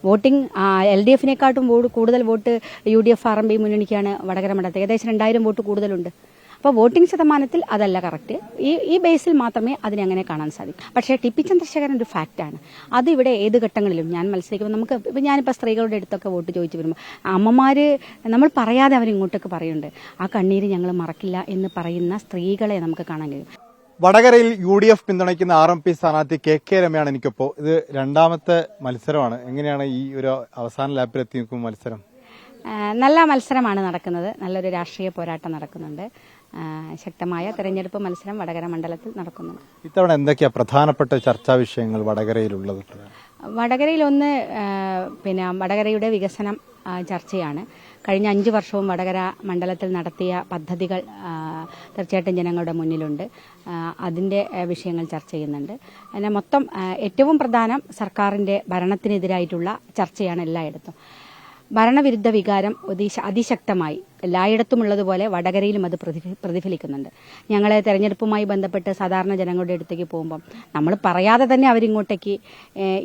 Voting LDF-നേക്കാട്ടും കൂടുതൽ vote UDF RMP മുന്നണിക്കാണ് Vadakara മണ്ഡലത്തിൽ. ഏകദേശം 2000 വോട്ട് കൂടുതലുണ്ട്. അപ്പോൾ വോട്ടിംഗ് ശതമാനത്തിൽ അതല്ല കറക്റ്റ്. ഈ ബേസിൽ മാത്രമേ അതിനെ അങ്ങനെ കാണാൻ സാധിക്കൂ. പക്ഷേ TP ചന്ദ്രശേഖരൻ ഒരു ഫാക്റ്റാണ്. അത് ഇവിടെ ഏത് ഘട്ടങ്ങളിലും ഞാൻ മത്സരിക്കുമ്പോൾ നമുക്ക് ഇപ്പം ഞാനിപ്പോൾ സ്ത്രീകളുടെ അടുത്തൊക്കെ വോട്ട് ചോദിച്ചു വരുമ്പോൾ അമ്മമാർ നമ്മൾ പറയാതെ അവരിങ്ങോട്ടൊക്കെ പറയുന്നുണ്ട്. ആ കണ്ണീര് ഞങ്ങൾ മറക്കില്ല എന്ന് പറയുന്ന സ്ത്രീകളെ നമുക്ക് കാണാൻ കഴിയും. വടകരയിൽ UDF പിന്തുണയ്ക്കുന്ന RMP സ്ഥാനാർത്ഥി KK രമയാണ് എനിക്കിപ്പോൾ. ഇത് രണ്ടാമത്തെ മത്സരമാണ്. എങ്ങനെയാണ് ഈ ഒരു അവസാന ലാപ്പിലെത്തി നിൽക്കുന്ന മത്സരം? നല്ല മത്സരമാണ് നടക്കുന്നത്. നല്ലൊരു രാഷ്ട്രീയ പോരാട്ടം നടക്കുന്നുണ്ട്. ശക്തമായ തെരഞ്ഞെടുപ്പ് മത്സരം വടകര മണ്ഡലത്തിൽ നടക്കുന്നുണ്ട്. ഇത്തവണ എന്തൊക്കെയാ പ്രധാനപ്പെട്ട ചർച്ചാ വിഷയങ്ങൾ വടകരയിലുള്ളത്? വടകരയിൽ വടകരയുടെ വികസനം ചർച്ചയാണ്. കഴിഞ്ഞ 5 വർഷവും വടകര മണ്ഡലത്തിൽ നടത്തിയ പദ്ധതികൾ തീർച്ചയായിട്ടും ജനങ്ങളുടെ മുന്നിലുണ്ട്. അതിൻ്റെ വിഷയങ്ങൾ ചർച്ച ചെയ്യുന്നുണ്ട്. പിന്നെ മൊത്തം ഏറ്റവും പ്രധാനം സർക്കാരിൻ്റെ ഭരണത്തിനെതിരായിട്ടുള്ള ചർച്ചയാണ് എല്ലായിടത്തും. ഭരണവിരുദ്ധ വികാരം അതിശക്തമായി എല്ലായിടത്തുമുള്ളതുപോലെ വടകരയിലും അത് പ്രതിഫലിക്കുന്നുണ്ട്. ഞങ്ങളെ തെരഞ്ഞെടുപ്പുമായി ബന്ധപ്പെട്ട് സാധാരണ ജനങ്ങളുടെ അടുത്തേക്ക് പോകുമ്പം നമ്മൾ പറയാതെ തന്നെ അവരിങ്ങോട്ടേക്ക്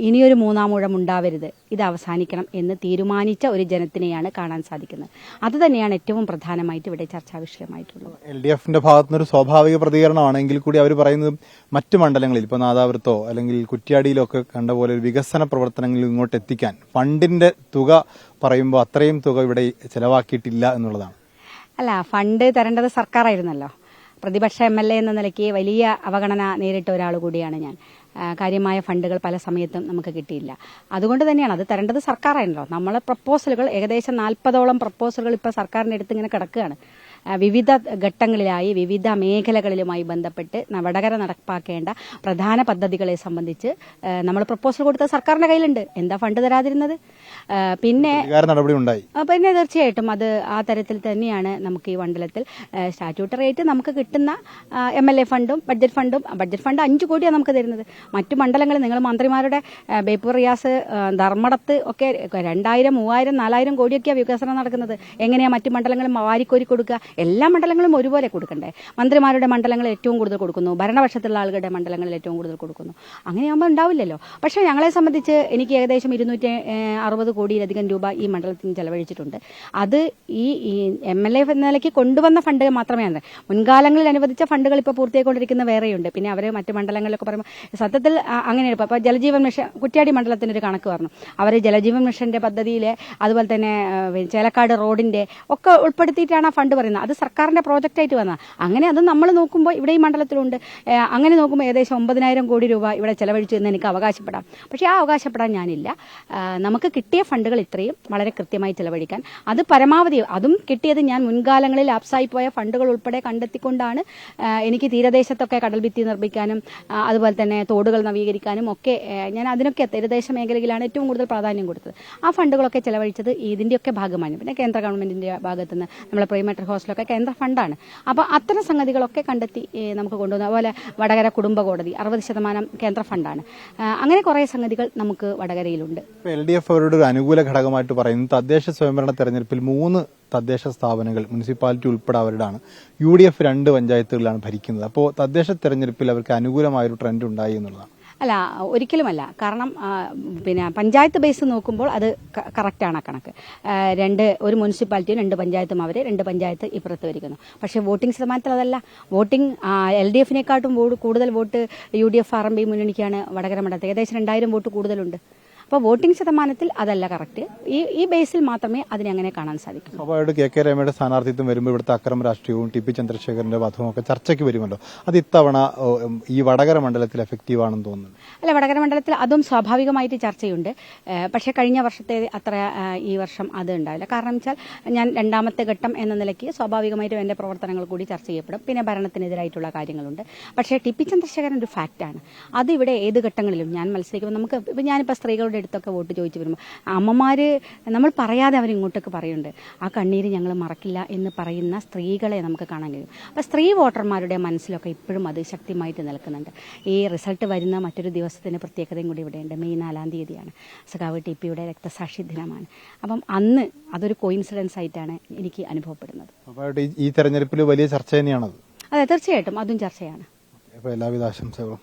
ഇനിയൊരു മൂന്നാം ഊഴം ഉണ്ടാവരുത്, ഇത് അവസാനിക്കണം എന്ന് തീരുമാനിച്ച ഒരു ജനത്തിനെയാണ് കാണാൻ സാധിക്കുന്നത്. അത് തന്നെയാണ് ഏറ്റവും പ്രധാനമായിട്ട് ഇവിടെ ചർച്ചാ വിഷയമായിട്ടുള്ളത്. LDF-ന്റെ ഭാഗത്തുനിന്നൊരു സ്വാഭാവിക പ്രതികരണമാണെങ്കിൽ കൂടി അവർ പറയുന്നത് മറ്റു മണ്ഡലങ്ങളിൽ ഇപ്പോൾ നാദാപുരത്തോ അല്ലെങ്കിൽ കുറ്റ്യാടിയിലോ ഒക്കെ കണ്ട പോലെ ഒരു വികസന പ്രവർത്തനങ്ങൾ ഇങ്ങോട്ട് എത്തിക്കാൻ ഫണ്ടിന്റെ തുക പറയുമ്പോൾ അത്രയും തുക ഇവിടെ ചെലവാക്കിയിട്ടില്ല എന്നുള്ളതാണ്. അല്ല, ഫണ്ട് തരേണ്ടത് സർക്കാരായിരുന്നല്ലോ. പ്രതിപക്ഷ MLA എന്ന നിലയ്ക്ക് വലിയ അവഗണന നേരിട്ട ഒരാൾ കൂടിയാണ് ഞാൻ. കാര്യമായ ഫണ്ടുകൾ പല സമയത്തും നമുക്ക് കിട്ടിയില്ല. അതുകൊണ്ട് തന്നെയാണ് അത് തരേണ്ടത് സർക്കാരായിരുന്നല്ലോ. നമ്മളെ പ്രപ്പോസലുകൾ ഏകദേശം 40ഓളം പ്രപ്പോസലുകൾ ഇപ്പോൾ സർക്കാരിൻ്റെ അടുത്ത് ഇങ്ങനെ കിടക്കുകയാണ്. വിവിധ ഘട്ടങ്ങളിലായി വിവിധ മേഖലകളിലുമായി ബന്ധപ്പെട്ട് വടകര നടപ്പാക്കേണ്ട പ്രധാന പദ്ധതികളെ സംബന്ധിച്ച് നമ്മൾ പ്രപ്പോസൽ കൊടുത്ത സർക്കാരിന്റെ കയ്യിലുണ്ട്. എന്താ ഫണ്ട് തരാതിരുന്നത്? പിന്നെ തീർച്ചയായിട്ടും അത് ആ തരത്തിൽ തന്നെയാണ് നമുക്ക് ഈ മണ്ഡലത്തിൽ സ്റ്റാറ്റ്യൂട്ടറി ആയിട്ട് നമുക്ക് കിട്ടുന്ന MLA ഫണ്ടും ബഡ്ജറ്റ് ഫണ്ട് 5 കോടിയാണ് നമുക്ക് തരുന്നത്. മറ്റു മണ്ഡലങ്ങളിൽ നിങ്ങൾ മന്ത്രിമാരുടെ ബേപ്പൂർ റിയാസ്, ധർമ്മടത്ത് ഒക്കെ 2000, 3000, 4000 കോടിയൊക്കെയാണ് വികസനം നടക്കുന്നത്. എങ്ങനെയാ മറ്റു മണ്ഡലങ്ങളും വാരിക്കോരി കൊടുക്കുക? എല്ലാ മണ്ഡലങ്ങളും ഒരുപോലെ കൊടുക്കണ്ടേ? മന്ത്രിമാരുടെ മണ്ഡലങ്ങളിൽ ഏറ്റവും കൂടുതൽ കൊടുക്കുന്നു, ഭരണപക്ഷത്തുള്ള ആളുകളുടെ മണ്ഡലങ്ങളിൽ ഏറ്റവും കൂടുതൽ കൊടുക്കുന്നു. അങ്ങനെയാകുമ്പോൾ ഉണ്ടാവില്ലല്ലോ. പക്ഷേ ഞങ്ങളെ സംബന്ധിച്ച് എനിക്ക് ഏകദേശം 260 കോടിയിലധികം രൂപ ഈ മണ്ഡലത്തിന് ചെലവഴിച്ചിട്ടുണ്ട്. അത് ഈ MLA എന്ന നിലയ്ക്ക് കൊണ്ടുവന്ന ഫണ്ട് മാത്രമേ ആണ്. മുൻകാലങ്ങളിൽ അനുവദിച്ച ഫണ്ടുകൾ ഇപ്പോൾ പൂർത്തിയായിക്കൊണ്ടിരിക്കുന്ന വേറെയുണ്ട്. പിന്നെ അവരെ മറ്റു മണ്ഡലങ്ങളിലൊക്കെ പറയുമ്പോൾ സത്യത്തിൽ അങ്ങനെയാണ്. ഇപ്പോൾ ജലജീവൻ മിഷൻ കുറ്റ്യാടി മണ്ഡലത്തിനൊരു കണക്ക് പറഞ്ഞു. അവർ ജലജീവൻ മിഷന്റെ പദ്ധതിയിലെ അതുപോലെ തന്നെ ചേലക്കാട് റോഡിന്റെ ഒക്കെ ഉൾപ്പെടുത്തിയിട്ടാണ് ആ ഫണ്ട് പറയുന്നത്. അത് സർക്കാരിന്റെ പ്രോജക്റ്റായിട്ട് വന്നത്. അങ്ങനെ അത് നമ്മൾ നോക്കുമ്പോൾ ഇവിടെ ഈ മണ്ഡലത്തിലുണ്ട്. അങ്ങനെ നോക്കുമ്പോൾ ഏകദേശം 9000 കോടി രൂപ ഇവിടെ ചെലവഴിച്ചു എന്ന് എനിക്ക് അവകാശപ്പെടാം. പക്ഷേ ആ അവകാശപ്പെടാൻ ഞാനില്ല. നമുക്ക് കിട്ടിയ ഫണ്ടുകൾ ഇത്രയും വളരെ കൃത്യമായി ചെലവഴിക്കാൻ, അത് പരമാവധി അതും കിട്ടിയത് ഞാൻ മുൻകാലങ്ങളിൽ ആപ്സായി പോയ ഫണ്ടുകൾ ഉൾപ്പെടെ കണ്ടെത്തിക്കൊണ്ടാണ്. എനിക്ക് തീരദേശത്തൊക്കെ കടൽഭിത്തി നിർമ്മിക്കാനും അതുപോലെ തന്നെ തോടുകൾ നവീകരിക്കാനും ഒക്കെ ഞാൻ അതിനൊക്കെ തീരദേശ മേഖലയിലാണ് ഏറ്റവും കൂടുതൽ പ്രാധാന്യം കൊടുത്തത്. ആ ഫണ്ടുകളൊക്കെ ചെലവഴിച്ചത് ഇതിന്റെയൊക്കെ ഭാഗമാണ്. പിന്നെ കേന്ദ്ര ഗവൺമെന്റിന്റെ ഭാഗത്തുനിന്ന് നമ്മളെ പ്രീമെട്രി ഹോസ്റ്റലൊക്കെ കേന്ദ്ര ഫണ്ടാണ്. അപ്പോൾ അത്തരം സംഗതികളൊക്കെ കണ്ടെത്തി നമുക്ക് കൊണ്ടുവന്ന അതുപോലെ വടകര കുടുംബ കോടതി 60% കേന്ദ്ര ഫണ്ടാണ്. അങ്ങനെ കുറെ സംഗതികൾ നമുക്ക് വടകരയിലുണ്ട്. LDF അവരുടെ ഒരു അനുകൂല ഘടകമായിട്ട് പറയുന്നത് തദ്ദേശ സ്വയംഭരണ തെരഞ്ഞെടുപ്പിൽ 3 തദ്ദേശ സ്ഥാപനങ്ങൾ മുനിസിപ്പാലിറ്റി ഉൾപ്പെടെ അവരുടെയാണ്. UDF 2 പഞ്ചായത്തുകളിലാണ് ഭരിക്കുന്നത്. അപ്പോൾ തദ്ദേശ തെരഞ്ഞെടുപ്പിൽ അവർക്ക് അനുകൂലമായൊരു ട്രെൻഡ് ഉണ്ടായി എന്നുള്ളതാണ്. അല്ല, ഒരിക്കലുമല്ല. കാരണം പഞ്ചായത്ത് ബേസ് നോക്കുമ്പോൾ അത് കറക്റ്റാണ് കണക്ക്. ഒരു മുനിസിപ്പാലിറ്റിയും 2 പഞ്ചായത്തും 2 പഞ്ചായത്ത് ഇപ്പുറത്ത് വരിക്കുന്നു. പക്ഷേ വോട്ടിംഗ് ശതമാനത്തിൽ അതല്ല. വോട്ടിംഗ് LDF-നേക്കാട്ടും കൂടുതൽ വോട്ട് UDF RMP മുന്നണിക്കാണ് വടകര മണ്ഡലത്തിൽ. ഏകദേശം 2000 വോട്ട് കൂടുതലുണ്ട്. അപ്പോൾ വോട്ടിംഗ് ശതമാനത്തിൽ അതല്ല കറക്റ്റ്. ഈ ബേസിൽ മാത്രമേ അതിനെ അങ്ങനെ കാണാൻ സാധിക്കൂ. സ്വാഭാവികമായിട്ട് KK രമയുടെ സ്ഥാനാർത്ഥിത്വം വരുമ്പോൾ ഇവിടുത്തെ അക്രമ രാഷ്ട്രീയവും TP ചന്ദ്രശേഖരന്റെ വധവും ഒക്കെ ചർച്ചയ്ക്ക് വരുമല്ലോ. അത് ഇത്തവണ ഈ വടകര മണ്ഡലത്തിൽ എഫക്റ്റീവ് ആണെന്ന് തോന്നുന്നു. അല്ല, വടകര മണ്ഡലത്തിൽ അതും സ്വാഭാവികമായിട്ട് ചർച്ചയുണ്ട്. പക്ഷേ കഴിഞ്ഞ വർഷത്തെ അത്ര ഈ വർഷം അത് ഉണ്ടാവില്ല. കാരണം വെച്ചാൽ ഞാൻ രണ്ടാമത്തെ ഘട്ടം എന്ന നിലയ്ക്ക് സ്വാഭാവികമായിട്ടും എൻ്റെ പ്രവർത്തനങ്ങൾ കൂടി ചർച്ച ചെയ്യപ്പെടും. പിന്നെ ഭരണത്തിനെതിരായിട്ടുള്ള കാര്യങ്ങളുണ്ട്. പക്ഷേ TP ചന്ദ്രശേഖരൻ ഒരു ഫാക്റ്റാണ്. അത് ഇവിടെ ഏത് ഘട്ടങ്ങളിലും ഞാൻ മത്സരിക്കുമ്പോൾ നമുക്ക് ഇപ്പം ഞാനിപ്പോൾ സ്ത്രീകളുടെ അടുത്തൊക്കെ വോട്ട് ചോദിച്ചു വരുമ്പോൾ അമ്മമാർ നമ്മൾ പറയാതെ അവരിങ്ങോട്ടൊക്കെ പറയുന്നുണ്ട്. ആ കണ്ണീര് ഞങ്ങൾ മറക്കില്ല എന്ന് പറയുന്ന സ്ത്രീകളെ നമുക്ക് കാണാൻ കഴിയും. അപ്പോൾ സ്ത്രീ വോട്ടർമാരുടെ മനസ്സിലൊക്കെ ഇപ്പോഴും അത് ശക്തിയായിട്ട് നിൽക്കുന്നുണ്ട്. ഈ റിസൾട്ട് വരുന്ന മറ്റൊരു ദിവസത്തിന് പ്രത്യേകതയും കൂടി ഇവിടെയുണ്ട്. മെയ് 4-ാം തീയതിയാണ് സഖാവ് TPയുടെ രക്തസാക്ഷി ദിനമാണ്. അപ്പം അന്ന് അതൊരു കോയിൻസിഡൻസ് ആയിട്ടാണ് എനിക്ക് അനുഭവപ്പെടുന്നത്. ഈ തെരഞ്ഞെടുപ്പിൽ വലിയ ചർച്ച തന്നെയാണത്. അതെ, തീർച്ചയായിട്ടും അതും ചർച്ചയാണ്. എല്ലാവിധ ആശംസകളും.